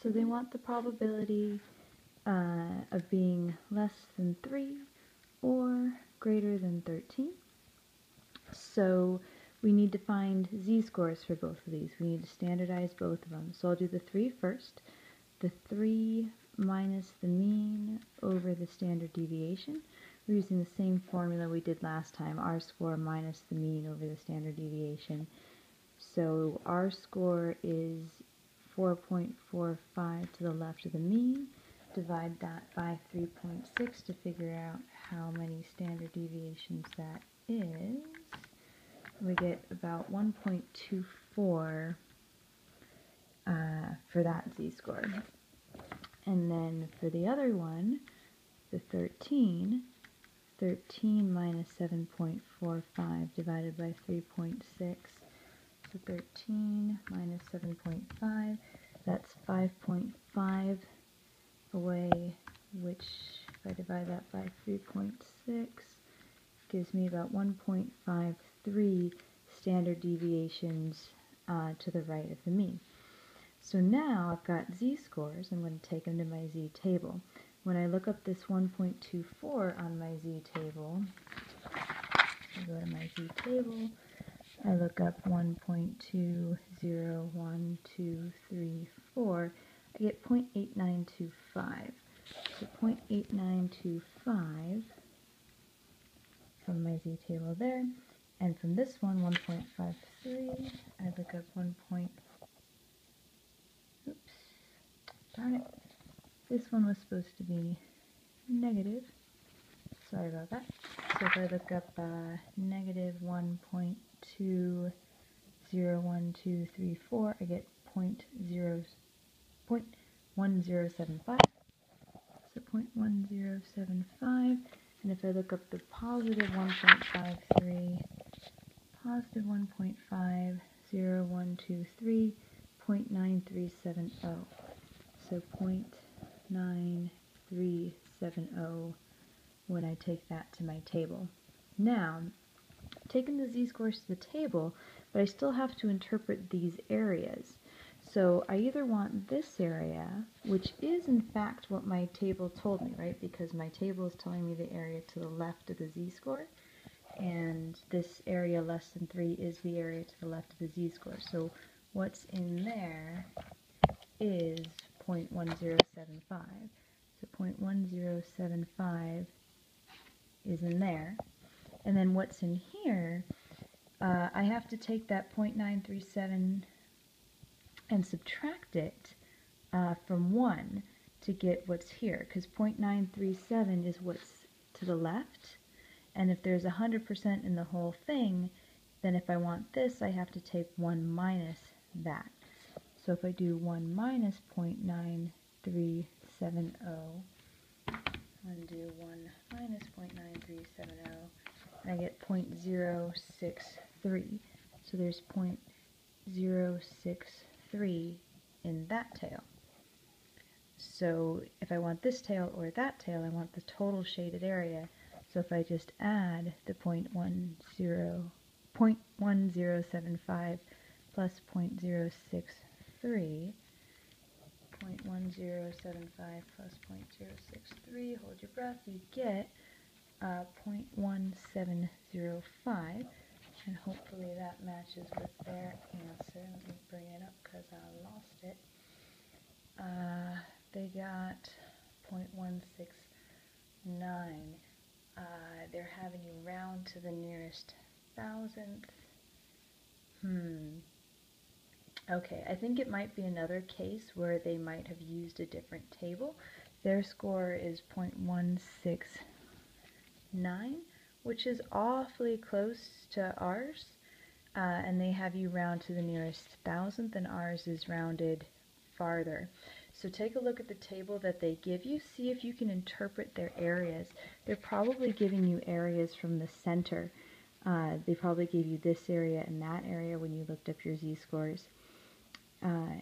So they want the probability of being less than 3 or greater than 13. So we need to find z-scores for both of these. We need to standardize both of them. So I'll do the 3 first. The 3 minus the mean over the standard deviation. We're using the same formula we did last time, r-score minus the mean over the standard deviation. So r-score is 4.45 to the left of the mean. Divide that by 3.6 to figure out how many standard deviations that is. We get about 1.24 for that z-score. And then for the other one, the 13 minus 7.45 divided by 3.6. So 13 minus 7.5, that's 5.5 away, which if I divide that by 3.6, gives me about 1.53 standard deviations to the right of the mean. So now I've got z-scores. I'm going to take them to my z-table. When I look up this 1.24 on my z-table, I go to my z-table, I look up 1.201234, I get 0.8925. So 0.8925 from my z-table there, and from this one, 1.53, I look up darn it, this one was supposed to be negative, sorry about that. So if I look up negative 1.201234, I get 0.1075. So 0.1075. And if I look up the positive 1.53, positive 1.50123, 0.9370. So 0.9370 when I take that to my table. Now, I've taken the z-scores to the table, but I still have to interpret these areas. So I either want this area, which is in fact what my table told me, right? Because my table is telling me the area to the left of the z-score, and this area less than 3 is the area to the left of the z-score. So what's in there is 0.1075. So 0.1075 is in there. And then what's in here, I have to take that 0.937 and subtract it from 1 to get what's here, because 0.937 is what's to the left, and if there's 100% in the whole thing, then if I want this, I have to take 1 minus that. So if I do 1 minus 0.9370, I'm going to do 1 minus 0.9370, and I get 0.063. So there's 0.063 in that tail. So if I want this tail or that tail, I want the total shaded area. So if I just add the 0.1075 plus 0.063, 0.1075 plus 0.063, hold your breath, you get 0.1705, and hopefully that matches with their answer. Let me bring it up because I lost it. They got 0.169. They're having you round to the nearest thousandth. Okay, I think it might be another case where they might have used a different table. Their score is 0.169, which is awfully close to ours, and they have you round to the nearest thousandth, and ours is rounded farther. So take a look at the table that they give you, see if you can interpret their areas. They're probably giving you areas from the center. They probably gave you this area and that area when you looked up your z-scores,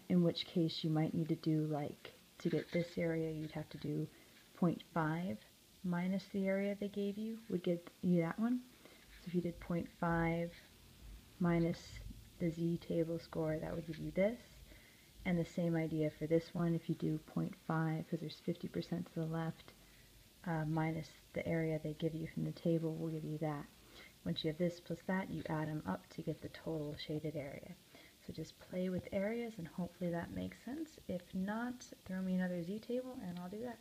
in which case you might need to do, like, to get this area, you'd have to do 0.5 minus the area they gave you, would get you that one. So if you did 0.5 minus the z-table score, that would give you this. And the same idea for this one, if you do 0.5, because there's 50% to the left, minus the area they give you from the table will give you that. Once you have this plus that, you add them up to get the total shaded area. So just play with areas and hopefully that makes sense. If not, throw me another z table and I'll do that.